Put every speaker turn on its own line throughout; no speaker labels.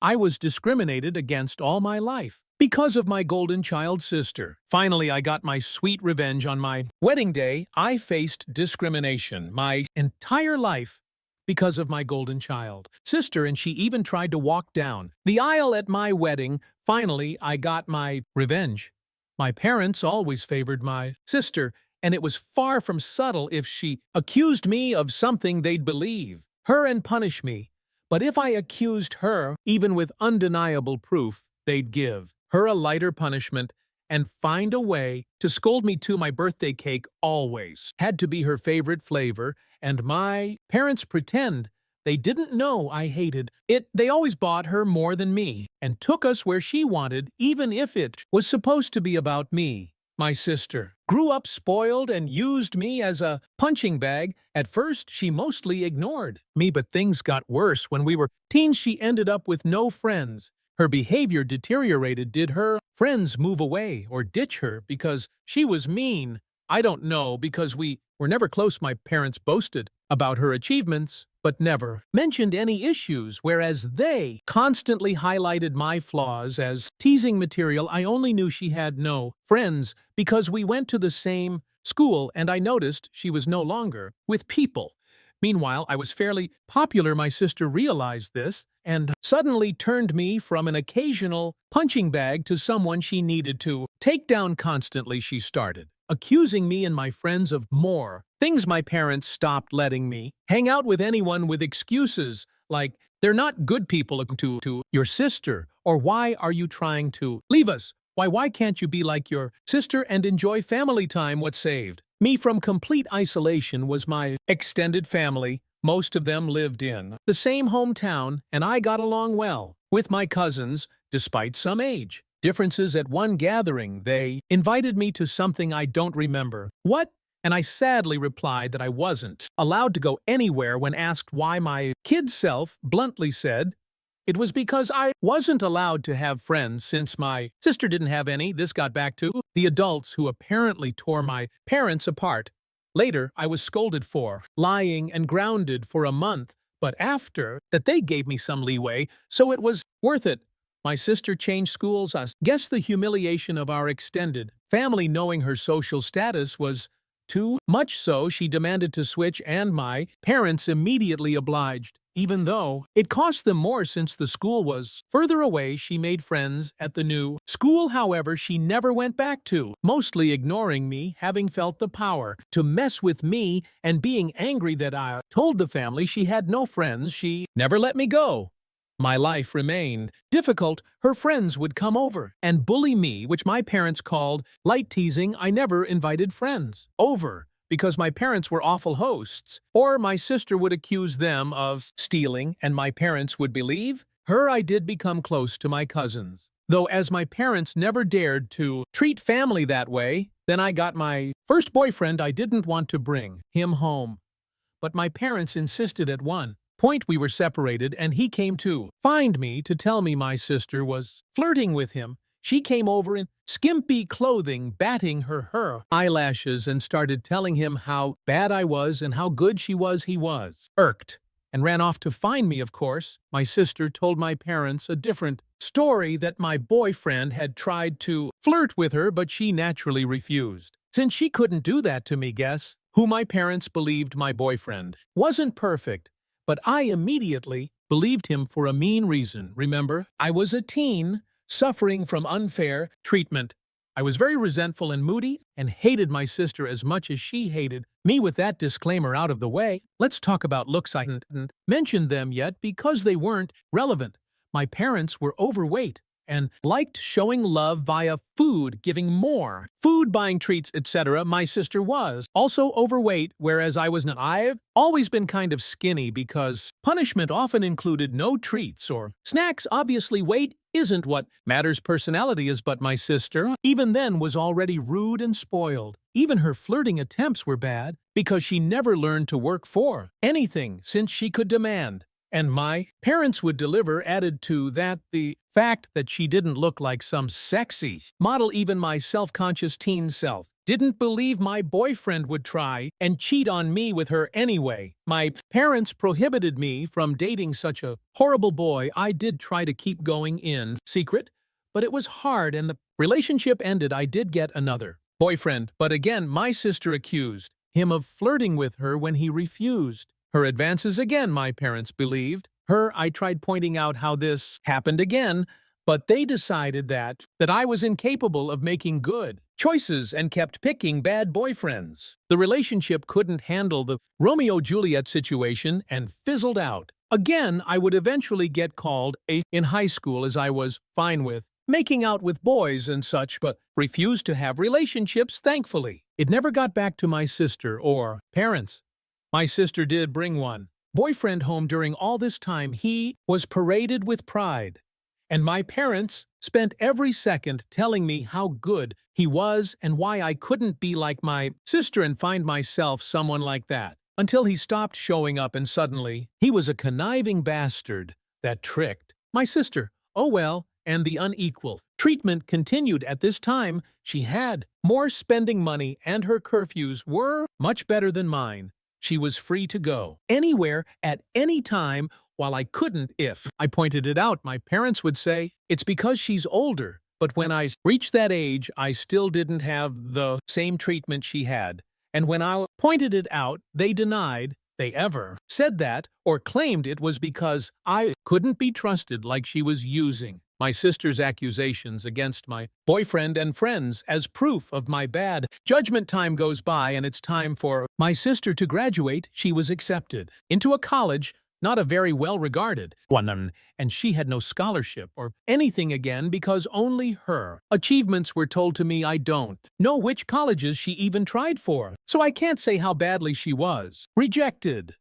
I was discriminated against all my life because of my golden child sister. Finally, I got my sweet revenge on my wedding day. I faced discrimination my entire life because of my golden child sister, and she even tried to walk down the aisle at my wedding. Finally, I got my revenge. My parents always favored my sister, and it was far from subtle. If she accused me of something, they'd believe her and punish me. But if I accused her, even with undeniable proof, they'd give her a lighter punishment and find a way to scold me too. My birthday cake always had to be her favorite flavor, and my parents pretend they didn't know I hated it. They always bought her more than me and took us where she wanted, even if it was supposed to be about me. My sister grew up spoiled and used me as a punching bag. At first, she mostly ignored me, but things got worse. When we were teens, she ended up with no friends. Her behavior deteriorated. Did her friends move away or ditch her because she was mean? I don't know, because we were never close. My parents boasted about her achievements, but never mentioned any issues, whereas they constantly highlighted my flaws as teasing material. I only knew she had no friends because we went to the same school, and I noticed she was no longer with people. Meanwhile, I was fairly popular. My sister realized this and suddenly turned me from an occasional punching bag to someone she needed to take down constantly. She started accusing me and my friends of more things. My parents stopped letting me hang out with anyone with excuses like, "They're not good people to your sister," or "Why are you trying to leave us? Why can't you be like your sister and enjoy family time?" What saved me from complete isolation was my extended family. Most of them lived in the same hometown, and I got along well with my cousins, despite some age differences. At one gathering, they invited me to something I don't remember what, and I sadly replied that I wasn't allowed to go anywhere. When asked why, my kid self bluntly said it was because I wasn't allowed to have friends since my sister didn't have any. This got back to the adults who apparently tore my parents apart. Later, I was scolded for lying and grounded for a month, but after that they gave me some leeway, so it was worth it. My sister changed schools. I guess the humiliation of our extended family knowing her social status was too much, so she demanded to switch, and my parents immediately obliged. Even though it cost them more since the school was further away, she made friends at the new school. However, she never went back to, mostly ignoring me, having felt the power to mess with me and being angry that I told the family she had no friends. She never let me go. My life remained difficult. Her friends would come over and bully me, which my parents called light teasing. I never invited friends over because my parents were awful hosts, or my sister would accuse them of stealing, and my parents would believe her. I did become close to my cousins, though, as my parents never dared to treat family that way. Then I got my first boyfriend. I didn't want to bring him home, but my parents insisted. At one point we were separated, and he came to find me to tell me my sister was flirting with him. She came over in skimpy clothing, batting her eyelashes, and started telling him how bad I was and how good she was. He was irked and ran off to find me. Of course, my sister told my parents a different story, that my boyfriend had tried to flirt with her, but she naturally refused. Since she couldn't do that to me, guess who my parents believed? My boyfriend wasn't perfect, but I immediately believed him for a mean reason. Remember, I was a teen suffering from unfair treatment. I was very resentful and moody and hated my sister as much as she hated me. With that disclaimer out of the way, let's talk about looks. I hadn't mentioned them yet because they weren't relevant. My parents were overweight and liked showing love via food, giving more food, buying treats, etc. My sister was also overweight, whereas I was not. I've always been kind of skinny because punishment often included no treats or snacks. Obviously, weight isn't what matters, personality is, but my sister, even then, was already rude and spoiled. Even her flirting attempts were bad because she never learned to work for anything since she could demand, and my parents would deliver. Added to that, the fact that she didn't look like some sexy model. Even my self-conscious teen self didn't believe my boyfriend would try and cheat on me with her anyway. My parents prohibited me from dating such a horrible boy. I did try to keep going in secret, but it was hard and the relationship ended. I did get another boyfriend, but again, my sister accused him of flirting with her when he refused her advances again, my parents believed her. I tried pointing out how this happened again, but they decided that I was incapable of making good choices and kept picking bad boyfriends. The relationship couldn't handle the Romeo-Juliet situation and fizzled out. Again, I would eventually get called in high school, as I was fine with making out with boys and such, but refused to have relationships, thankfully. It never got back to my sister or parents. My sister did bring one boyfriend home during all this time. He was paraded with pride. And my parents spent every second telling me how good he was and why I couldn't be like my sister and find myself someone like that. Until he stopped showing up and suddenly, he was a conniving bastard that tricked my sister. Oh well, and the unequal treatment continued. At this time, she had more spending money and her curfews were much better than mine. She was free to go anywhere at any time, while I couldn't. If I pointed it out, my parents would say, "It's because she's older." But when I reached that age, I still didn't have the same treatment she had. And when I pointed it out, they denied they ever said that or claimed it was because I couldn't be trusted, like she was using my sister's accusations against my boyfriend and friends as proof of my bad judgment. Time goes by and it's time for my sister to graduate. She was accepted into a college, not a very well-regarded one, and she had no scholarship or anything again because only her achievements were told to me. I don't know which colleges she even tried for, so I can't say how badly she was rejected.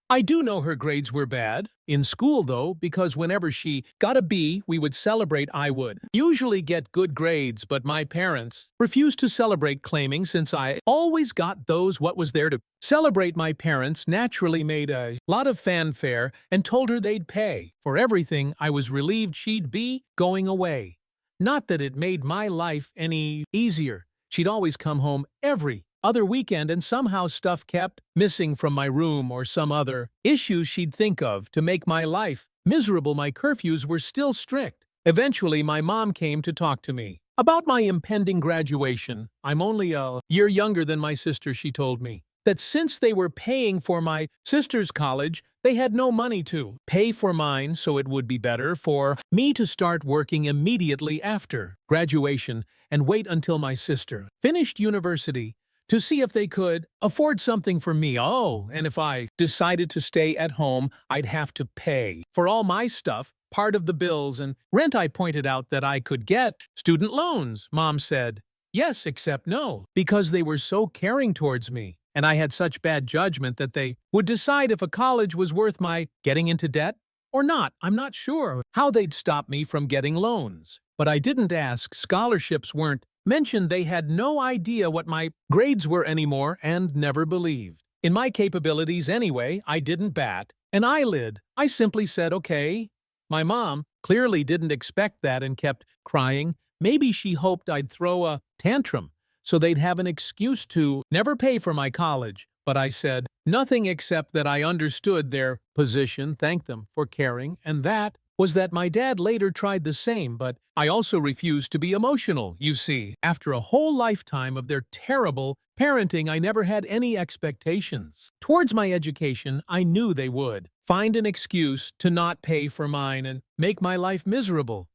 I do know her grades were bad in school, though, because whenever she got a B, we would celebrate. I would usually get good grades, but my parents refused to celebrate, claiming since I always got those, what was there to celebrate? My parents naturally made a lot of fanfare and told her they'd pay for everything. I was relieved she'd be going away. Not that it made my life any easier. She'd always come home every other weekend and somehow stuff kept missing from my room or some other issues she'd think of to make my life miserable. My curfews were still strict. Eventually, my mom came to talk to me about my impending graduation. I'm only a year younger than my sister. She told me that since they were paying for my sister's college, they had no money to pay for mine, so it would be better for me to start working immediately after graduation and wait until my sister finished university to see if they could afford something for me. Oh, and if I decided to stay at home, I'd have to pay for all my stuff, part of the bills and rent. I pointed out that I could get student loans. Mom said, yes, except no, because they were so caring towards me, and I had such bad judgment that they would decide if a college was worth my getting into debt or not. I'm not sure how they'd stop me from getting loans, but I didn't ask. Scholarships weren't mentioned. They had no idea what my grades were anymore and never believed in my capabilities anyway. I didn't bat an eyelid. I simply said, okay. My mom clearly didn't expect that and kept crying. Maybe she hoped I'd throw a tantrum so they'd have an excuse to never pay for my college. But I said nothing except that I understood their position, thanked them for caring, and that was that. My dad later tried the same, but I also refused to be emotional. You see, after a whole lifetime of their terrible parenting, I never had any expectations towards my education. I knew they would find an excuse to not pay for mine and make my life miserable.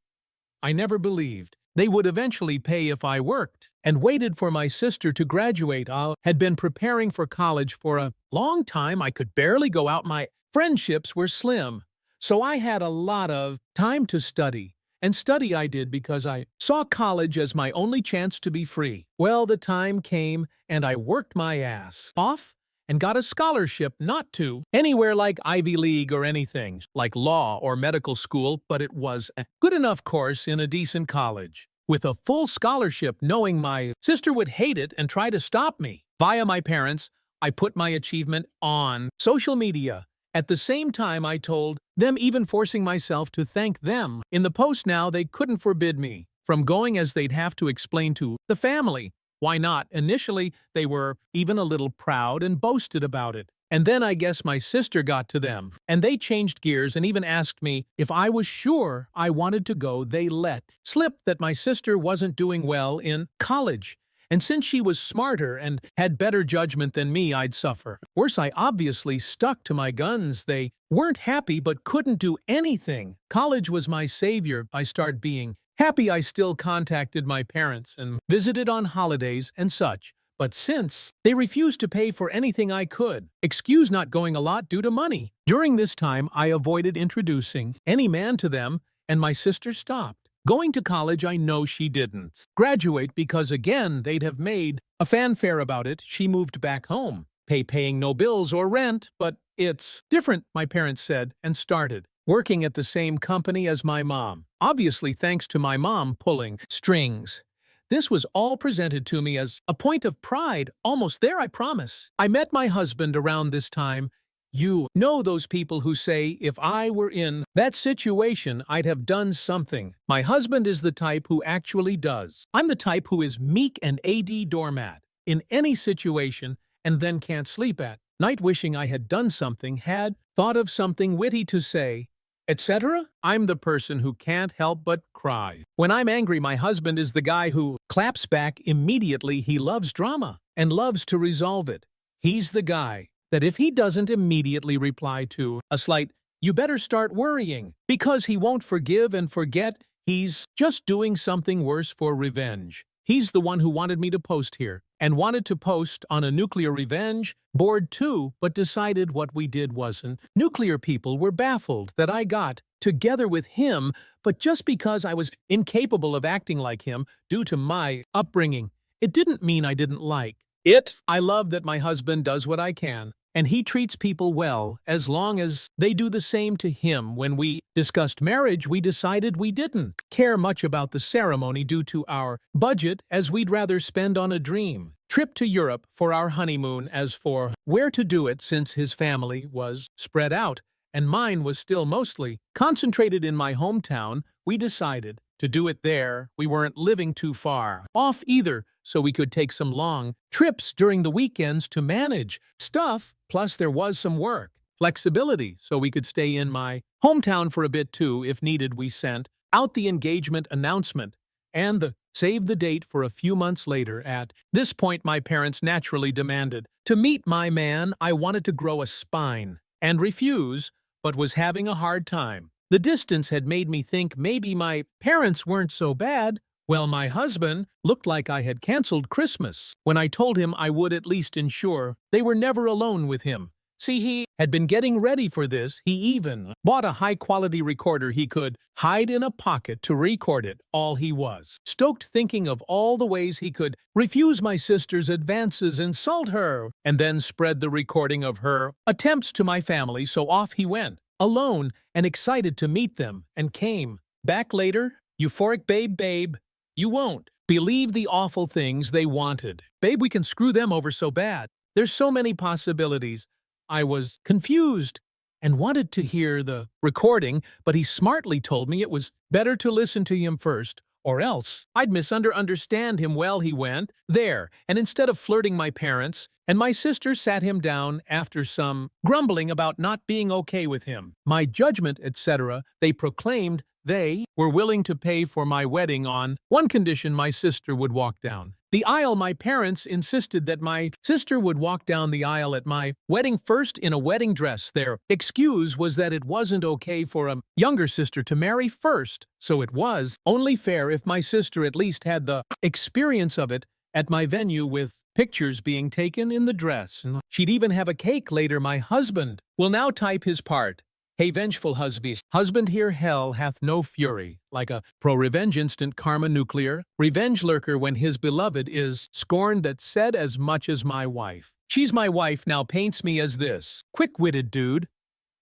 I never believed they would eventually pay if I worked and waited for my sister to graduate. I had been preparing for college for a long time. I could barely go out. My friendships were slim. So I had a lot of time to study, and study I did because I saw college as my only chance to be free. Well, the time came, and I worked my ass off and got a scholarship, not to anywhere like Ivy League or anything like law or medical school, but it was a good enough course in a decent college with a full scholarship, knowing my sister would hate it and try to stop me. Via my parents, I put my achievement on social media. At the same time, I told them, even forcing myself to thank them in the post. Now they couldn't forbid me from going, as they'd have to explain to the family why not? Initially, they were even a little proud and boasted about it. And then I guess my sister got to them, and they changed gears and even asked me if I was sure I wanted to go. They let slip that my sister wasn't doing well in college. And since she was smarter and had better judgment than me, I'd suffer. Worse, I obviously stuck to my guns. They weren't happy but couldn't do anything. College was my savior. I started being happy. I still contacted my parents and visited on holidays and such. But since they refused to pay for anything I could, excuse not going a lot due to money. During this time, I avoided introducing any man to them, and my sister stopped. Going to college, I know she didn't graduate because, again, they'd have made a fanfare about it. She moved back home, paying no bills or rent, but it's different, my parents said, and started working at the same company as my mom. Obviously, thanks to my mom pulling strings. This was all presented to me as a point of pride. Almost there, I promise. I met my husband around this time. You know those people who say, if I were in that situation, I'd have done something. My husband is the type who actually does. I'm the type who is meek and AD doormat in any situation and then can't sleep at night wishing I had done something, had thought of something witty to say, etc. I'm the person who can't help but cry. When I'm angry, my husband is the guy who claps back immediately. He loves drama and loves to resolve it. He's the guy that if he doesn't immediately reply to a slight, you better start worrying, because he won't forgive and forget, he's just doing something worse for revenge. He's the one who wanted me to post here, and wanted to post on a nuclear revenge board too, but decided what we did wasn't. Nuclear people were baffled that I got together with him, but just because I was incapable of acting like him due to my upbringing, it didn't mean I didn't like it. I love that my husband does what I can, and he treats people well as long as they do the same to him. When we discussed marriage, we decided we didn't care much about the ceremony due to our budget, as we'd rather spend on a dream trip to Europe for our honeymoon. As for where to do it, since his family was spread out and mine was still mostly concentrated in my hometown, we decided to do it there. We weren't living too far off either, so we could take some long trips during the weekends to manage stuff. Plus, there was some work flexibility, so we could stay in my hometown for a bit too if needed. We sent out the engagement announcement and the save the date for a few months later. At this point, my parents naturally demanded to meet my man. I wanted to grow a spine and refuse, but was having a hard time. The distance had made me think maybe my parents weren't so bad. Well, my husband looked like I had canceled Christmas when I told him I would at least ensure they were never alone with him. See, he had been getting ready for this. He even bought a high-quality recorder he could hide in a pocket to record it. All he was stoked, thinking of all the ways he could refuse my sister's advances, insult her, and then spread the recording of her attempts to my family. So off he went, alone and excited to meet them, and came back later, euphoric. Babe, you won't believe the awful things they wanted. Babe, we can screw them over so bad. There's so many possibilities. I was confused and wanted to hear the recording, but he smartly told me it was better to listen to him first, or else I'd misunderstand him. Well, he went there, and instead of flirting my parents, and my sister sat him down after some grumbling about not being okay with him, my judgment, etc., they proclaimed they were willing to pay for my wedding on one condition: my sister would walk down the aisle. My parents insisted that my sister would walk down the aisle at my wedding first in a wedding dress. Their excuse was that it wasn't okay for a younger sister to marry first, so it was only fair if my sister at least had the experience of it at my venue, with pictures being taken in the dress. And she'd even have a cake later. My husband will now type his part. Hey, vengeful husband here, hell hath no fury, like a pro-revenge instant karma nuclear revenge lurker when his beloved is scorned. That said as much as my wife. She's my wife now, paints me as this quick-witted dude.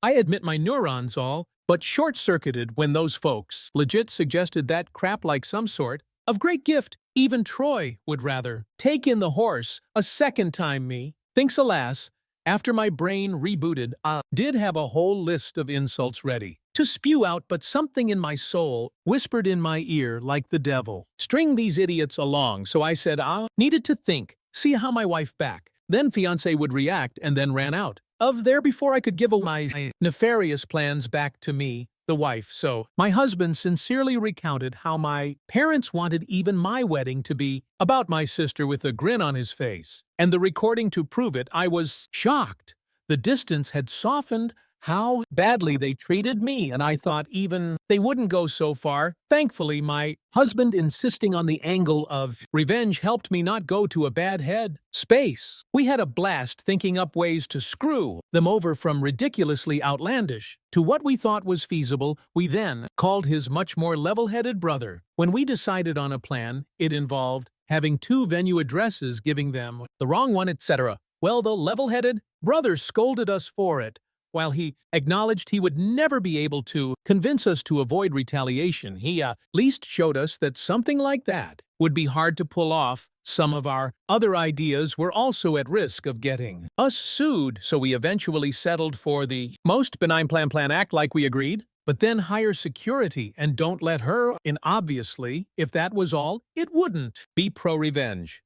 I admit my neurons all but short-circuited when those folks legit suggested that crap like some sort of great gift. Even Troy would rather take in the horse a second time. Me thinks, alas, after my brain rebooted, I did have a whole list of insults ready to spew out, but something in my soul whispered in my ear like the devil. String these idiots along, so I said I needed to think, see how my wife back. Then fiancé would react and then ran out of there before I could give my nefarious plans back to me, the wife. So my husband sincerely recounted how my parents wanted even my wedding to be about my sister with a grin on his face. And the recording to prove it, I was shocked. The distance had softened how badly they treated me, and I thought even they wouldn't go so far. Thankfully, my husband insisting on the angle of revenge helped me not go to a bad head space. We had a blast thinking up ways to screw them over, from ridiculously outlandish to what we thought was feasible. We then called his much more level-headed brother. When we decided on a plan, it involved having 2 venue addresses, giving them the wrong one, etc. Well, the level-headed brother scolded us for it, while he acknowledged he would never be able to convince us to avoid retaliation. He at least showed us that something like that would be hard to pull off. Some of our other ideas were also at risk of getting us sued, so we eventually settled for the most benign plan, act like we agreed, but then hire security and don't let her in. Obviously, if that was all, it wouldn't be pro-revenge.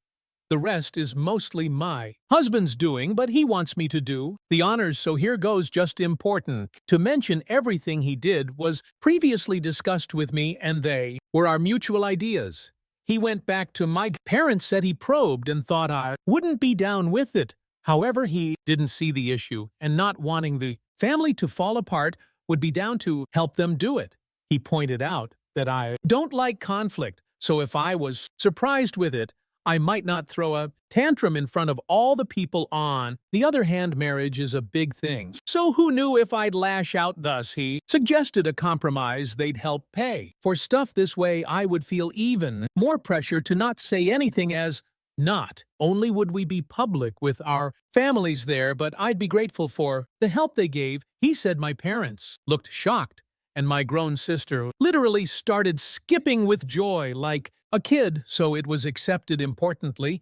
The rest is mostly my husband's doing, but he wants me to do the honors, so here goes. Just important to mention, everything he did was previously discussed with me, and they were our mutual ideas. He went back to my parents, said he probed and thought I wouldn't be down with it. However, he didn't see the issue, and not wanting the family to fall apart would be down to help them do it. He pointed out that I don't like conflict, so if I was surprised with it, I might not throw a tantrum in front of all the people. On the other hand, marriage is a big thing, so who knew if I'd lash out. Thus, he suggested a compromise. They'd help pay for stuff. This way, I would feel even more pressure to not say anything, as not only would we be public with our families there, but I'd be grateful for the help they gave. He said my parents looked shocked, and my grown sister literally started skipping with joy like a kid, so it was accepted. Importantly,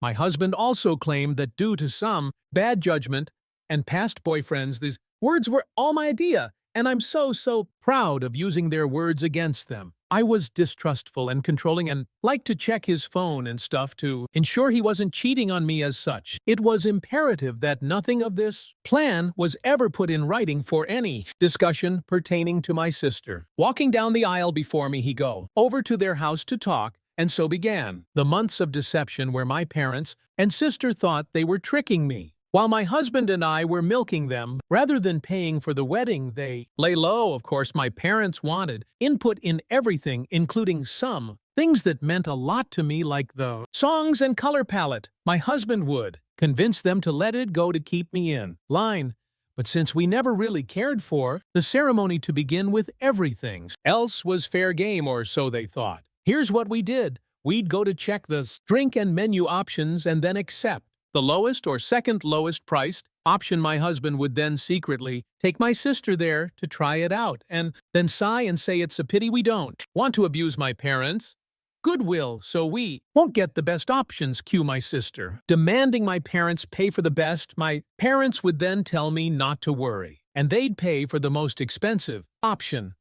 my husband also claimed that due to some bad judgment and past boyfriends, these words were all my idea, and I'm so proud of using their words against them. I was distrustful and controlling and liked to check his phone and stuff to ensure he wasn't cheating on me. As such, it was imperative that nothing of this plan was ever put in writing for any discussion pertaining to my sister. Walking down the aisle before me, he go over to their house to talk, and so began the months of deception where my parents and sister thought they were tricking me, while my husband and I were milking them. Rather than paying for the wedding, they lay low. Of course, my parents wanted input in everything, including some things that meant a lot to me, like the songs and color palette. My husband would convince them to let it go to keep me in line. But since we never really cared for the ceremony to begin with, everything else was fair game, or so they thought. Here's what we did. We'd go to check the drink and menu options and then accept the lowest or second lowest priced option. My husband would then secretly take my sister there to try it out, and then sigh and say it's a pity we don't want to abuse my parents' goodwill, so we won't get the best options. Cue my sister demanding my parents pay for the best. My parents would then tell me not to worry, and they'd pay for the most expensive option.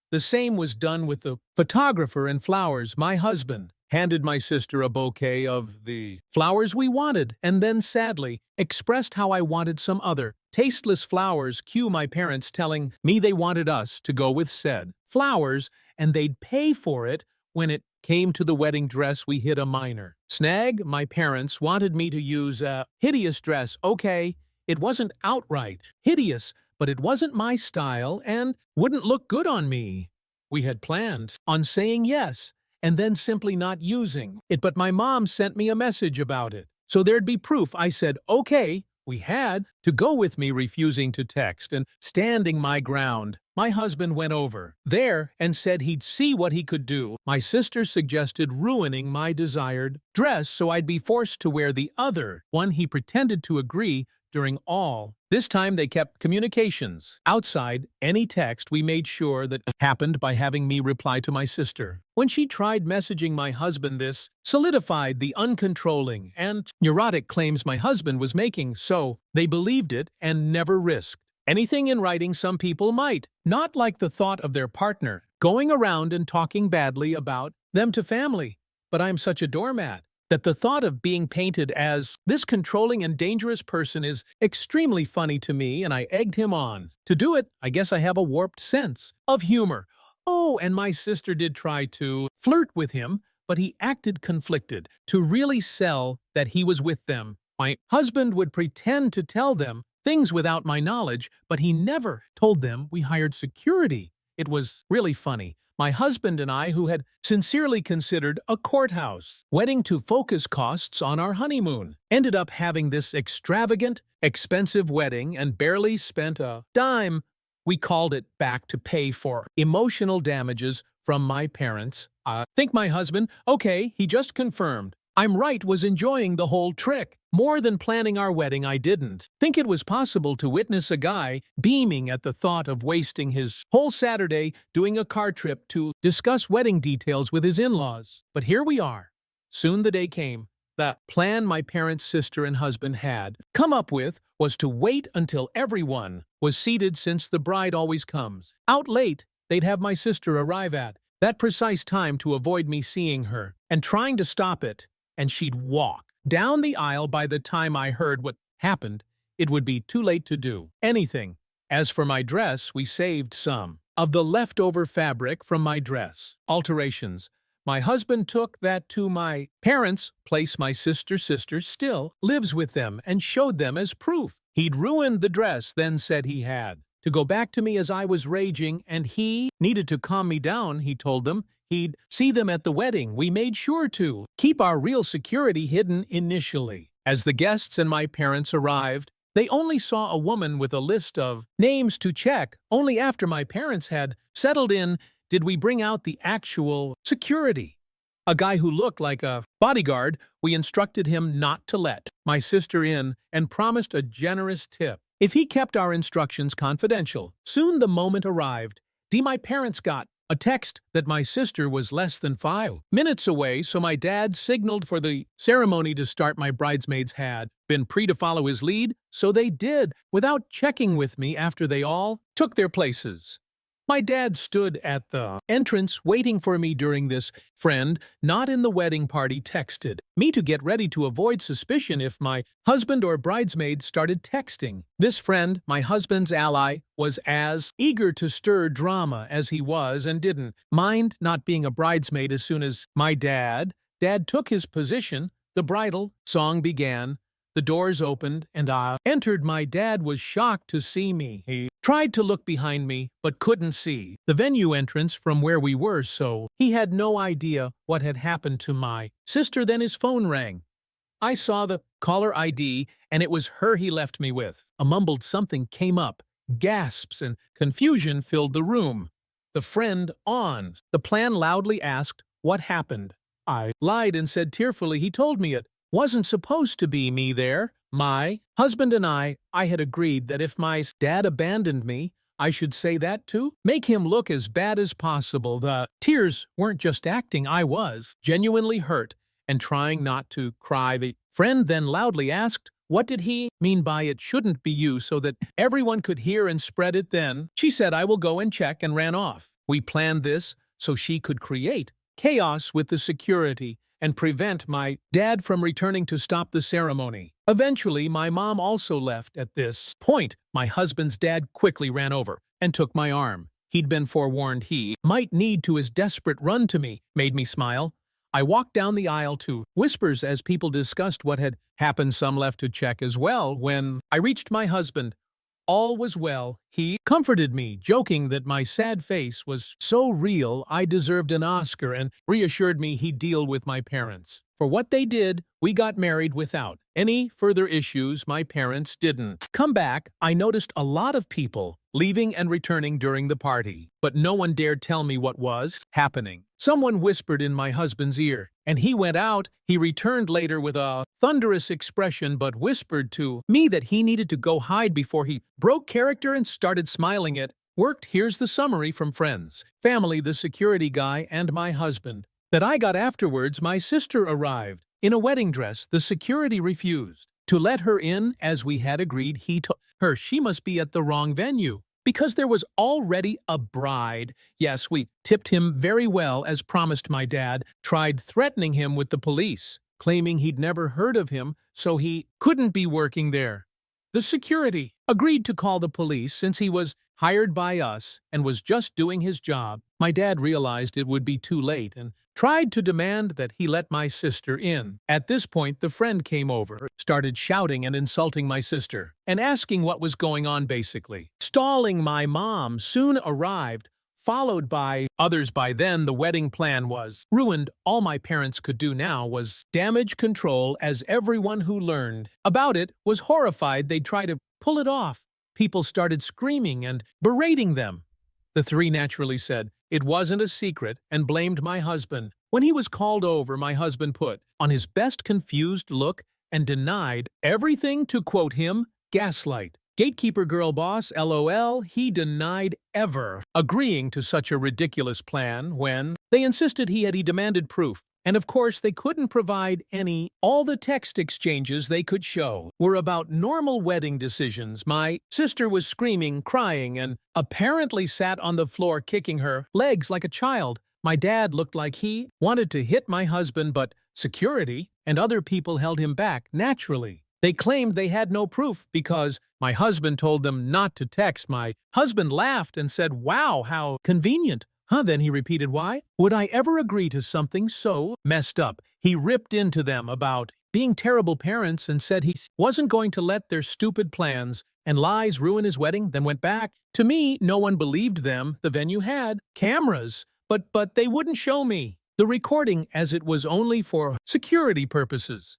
The same was done with the photographer and flowers. My husband handed my sister a bouquet of the flowers we wanted, and then sadly expressed how I wanted some other tasteless flowers. Cue my parents telling me they wanted us to go with said flowers, and they'd pay for it. When it came to the wedding dress, we hit a minor snag. My parents wanted me to use a hideous dress. Okay, it wasn't outright hideous, but it wasn't my style and wouldn't look good on me. We had planned on saying yes and then simply not using it, but my mom sent me a message about it, so there'd be proof. I said, okay. We had to go with me refusing to text and standing my ground. My husband went over there and said he'd see what he could do. My sister suggested ruining my desired dress so I'd be forced to wear the other one. He pretended to agree. During all this time, they kept communications outside any text. We made sure that happened by having me reply to my sister when she tried messaging my husband. This solidified the uncontrolling and neurotic claims my husband was making, so they believed it and never risked anything in writing some people might, not like the thought of their partner going around and talking badly about them to family. But I'm such a doormat that the thought of being painted as this controlling and dangerous person is extremely funny to me, and I egged him on. To do it, I guess I have a warped sense of humor. Oh, and my sister did try to flirt with him, but he acted conflicted to really sell that he was with them. My husband would pretend to tell them things without my knowledge, but he never told them we hired security. It was really funny. My husband and I, who had sincerely considered a courthouse wedding to focus costs on our honeymoon, ended up having this extravagant, expensive wedding and barely spent a dime. We called it back to pay for emotional damages from my parents. I think my husband, okay, he just confirmed I'm right, was enjoying the whole trick. More than planning our wedding, I didn't think it was possible to witness a guy beaming at the thought of wasting his whole Saturday doing a car trip to discuss wedding details with his in-laws. But here we are. Soon the day came. The plan my parents' sister and husband had come up with was to wait until everyone was seated, since the bride always comes out late. They'd have my sister arrive at that precise time to avoid me seeing her and trying to stop it, and she'd walk down the aisle. By the time I heard what happened, it would be too late to do anything. As for my dress, we saved some of the leftover fabric from my dress alterations. My husband took that to my parents' place. My sister still lives with them, and showed them as proof he'd ruined the dress, then said he had to go back to me as I was raging, and he needed to calm me down. He told them he'd see them at the wedding. We made sure to keep our real security hidden initially. As the guests and my parents arrived, they only saw a woman with a list of names to check. Only after my parents had settled in did we bring out the actual security. A guy who looked like a bodyguard. We instructed him not to let my sister in and promised a generous tip if he kept our instructions confidential. Soon the moment arrived. My parents got a text that my sister was less than 5 minutes away, so my dad signaled for the ceremony to start. My bridesmaids had been to follow his lead, so they did, without checking with me after they all took their places. My dad stood at the entrance waiting for me during this. Friend, not in the wedding party, texted me to get ready to avoid suspicion if my husband or bridesmaid started texting. This friend, my husband's ally, was as eager to stir drama as he was, and didn't mind not being a bridesmaid. As soon as my dad took his position, the bridal song began. The doors opened, and I entered. My dad was shocked to see me. He tried to look behind me, but couldn't see the venue entrance from where we were, so he had no idea what had happened to my sister. Then his phone rang. I saw the caller ID, and it was her he left me with. A mumbled something came up. Gasps and confusion filled the room. The friend on the plan loudly asked what happened. I lied and said tearfully he told me it wasn't supposed to be me there. My husband and I had agreed that if my dad abandoned me, I should say that too. Make him look as bad as possible. The tears weren't just acting. I was genuinely hurt and trying not to cry. The friend then loudly asked, what did he mean by it shouldn't be you, so that everyone could hear and spread it. Then she said, I will go and check, and ran off. We planned this so she could create chaos with the security and prevent my dad from returning to stop the ceremony. Eventually, my mom also left. At this point, my husband's dad quickly ran over and took my arm. He'd been forewarned he might need to. His desperate run to me made me smile. I walked down the aisle to whispers as people discussed what had happened. Some left to check as well. When I reached my husband, all was well. He comforted me, joking that my sad face was so real I deserved an Oscar, and reassured me he'd deal with my parents. For what they did, we got married without any further issues. My parents didn't come back. I noticed a lot of people leaving and returning during the party, but no one dared tell me what was happening. Someone whispered in my husband's ear, and he went out. He returned later with a thunderous expression, but whispered to me that he needed to go hide before he broke character, and started smiling. It worked. Here's the summary from friends, family, the security guy, and my husband that I got afterwards. My sister arrived in a wedding dress. The security refused to let her in as we had agreed. He her, she must be at the wrong venue. Because there was already a bride. Yes, we tipped him very well as promised. My dad tried threatening him with the police, claiming he'd never heard of him, so he couldn't be working there. The security agreed to call the police since he was hired by us and was just doing his job. My dad realized it would be too late and tried to demand that he let my sister in. At this point, the friend came over, started shouting and insulting my sister, and asking what was going on basically. Stalling my mom soon arrived, followed by others. By then, the wedding plan was ruined. All my parents could do now was damage control, as everyone who learned about it was horrified they'd try to pull it off. People started screaming and berating them. The three naturally said it wasn't a secret and blamed my husband. When he was called over, my husband put on his best confused look and denied everything to, quote him, gaslight. Gatekeeper girl boss, LOL, he denied ever agreeing to such a ridiculous plan when they insisted he demanded proof. And of course, they couldn't provide any. All the text exchanges they could show were about normal wedding decisions. My sister was screaming, crying, and apparently sat on the floor kicking her legs like a child. My dad looked like he wanted to hit my husband, but security and other people held him back naturally. They claimed they had no proof because my husband told them not to text. My husband laughed and said, "Wow, how convenient." Then he repeated, "Why would I ever agree to something so messed up?" He ripped into them about being terrible parents and said he wasn't going to let their stupid plans and lies ruin his wedding, then went back. To me, no one believed them. The venue had cameras, but they wouldn't show me the recording as it was only for security purposes.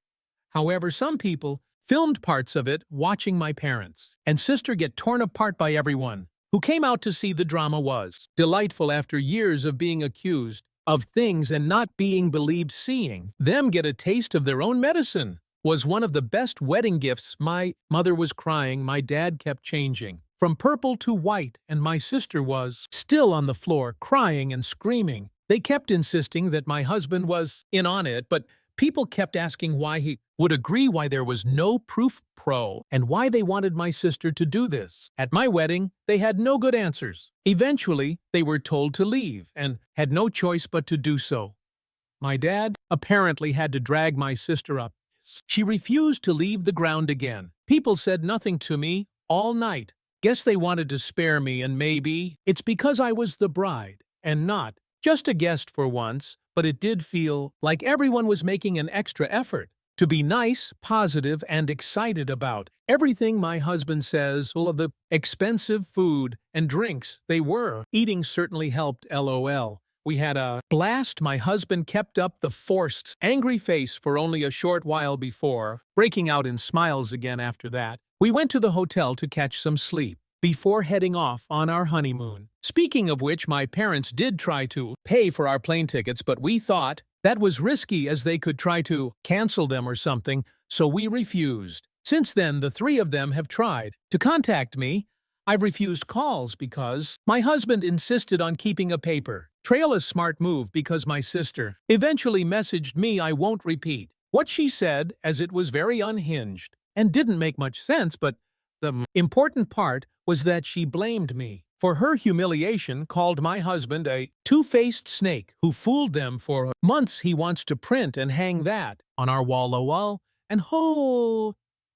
However, some people filmed parts of it watching my parents and sister get torn apart by everyone who came out to see the drama. Was delightful after years of being accused of things and not being believed. Seeing them get a taste of their own medicine was one of the best wedding gifts. My mother was crying, my dad kept changing from purple to white, and my sister was still on the floor crying and screaming. They kept insisting that my husband was in on it, but people kept asking why he would agree, why there was no proof and why they wanted my sister to do this. At my wedding, they had no good answers. Eventually, they were told to leave and had no choice but to do so. My dad apparently had to drag my sister up. She refused to leave the ground again. People said nothing to me all night. Guess they wanted to spare me, and maybe it's because I was the bride and not just a guest for once, but it did feel like everyone was making an extra effort to be nice, positive, and excited about everything. My husband says all of the expensive food and drinks they were eating certainly helped. LOL. We had a blast. My husband kept up the forced, angry face for only a short while before breaking out in smiles again after that. We went to the hotel to catch some sleep before heading off on our honeymoon. Speaking of which, my parents did try to pay for our plane tickets, but we thought that was risky as they could try to cancel them or something, so we refused. Since then, the three of them have tried to contact me. I've refused calls because my husband insisted on keeping a paper trail. A smart move because my sister eventually messaged me. I won't repeat what she said as it was very unhinged and didn't make much sense, but the important part was that she blamed me for her humiliation, called my husband a two-faced snake who fooled them for months. He wants to print and hang that on our wall, and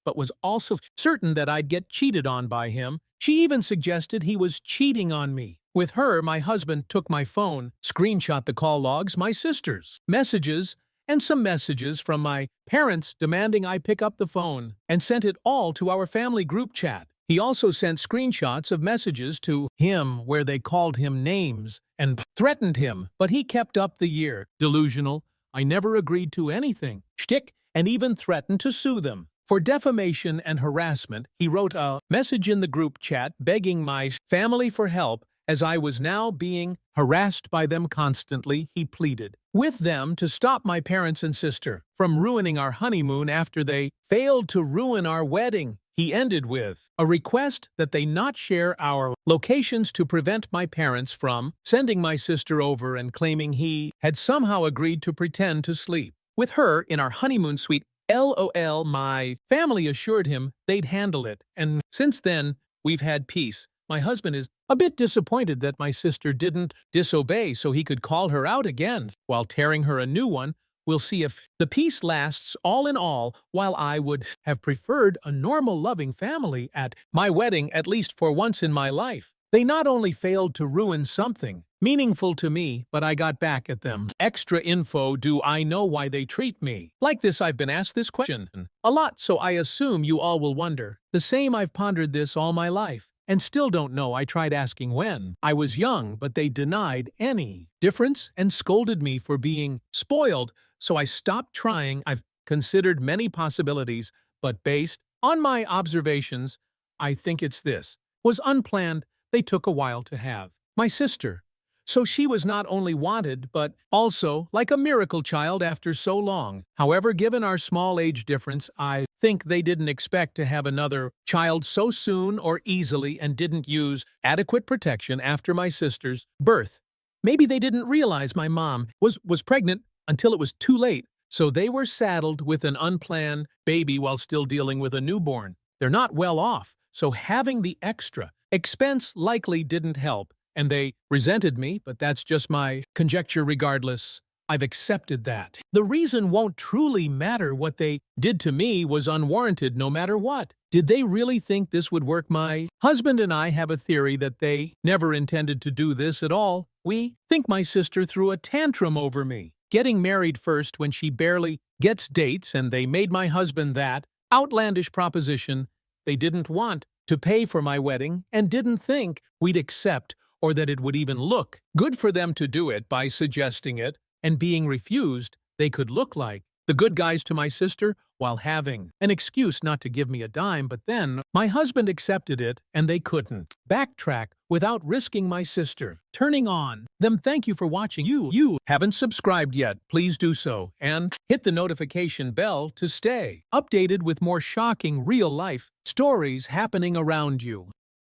but was also certain that I'd get cheated on by him. She even suggested he was cheating on me. With her, my husband took my phone, screenshot the call logs, my sister's messages, and some messages from my parents demanding I pick up the phone, and sent it all to our family group chat. He also sent screenshots of messages to him where they called him names and threatened him, but he kept up the year. Delusional. I never agreed to anything. Shtick, and even threatened to sue them for defamation and harassment. He wrote a message in the group chat begging my family for help as I was now being harassed by them constantly. He pleaded with them to stop my parents and sister from ruining our honeymoon after they failed to ruin our wedding. He ended with a request that they not share our locations to prevent my parents from sending my sister over, and claiming he had somehow agreed to pretend to sleep with her in our honeymoon suite. LOL, my family assured him they'd handle it, and since then, we've had peace. My husband is a bit disappointed that my sister didn't disobey so he could call her out again while tearing her a new one. We'll see if the peace lasts. All in all, while I would have preferred a normal loving family at my wedding, at least for once in my life, they not only failed to ruin something meaningful to me, but I got back at them. Extra info: do I know why they treat me like this? I've been asked this question a lot, so I assume you all will wonder. The same, I've pondered this all my life and still don't know. I tried asking when I was young, but they denied any difference and scolded me for being spoiled, so I stopped trying. I've considered many possibilities, but based on my observations, I think it's this. Was unplanned. They took a while to have my sister. So she was not only wanted, but also like a miracle child after so long. However, given our small age difference, I think they didn't expect to have another child so soon or easily and didn't use adequate protection after my sister's birth. Maybe they didn't realize my mom was pregnant until it was too late, so they were saddled with an unplanned baby while still dealing with a newborn. They're not well off, so having the extra expense likely didn't help. And they resented me, but that's just my conjecture regardless. I've accepted that. The reason won't truly matter. What they did to me was unwarranted no matter what. Did they really think this would work? My husband and I have a theory that they never intended to do this at all. We think my sister threw a tantrum over me getting married first when she barely gets dates, and they made my husband that outlandish proposition. They didn't want to pay for my wedding and didn't think we'd accept or that it would even look good for them to do it by suggesting it and being refused. They could look like the good guys to my sister while having an excuse not to give me a dime, but then my husband accepted it and they couldn't backtrack without risking my sister turning on them. Thank you for watching. You haven't subscribed yet, please do so and hit the notification bell to stay updated with more shocking real-life stories happening around you.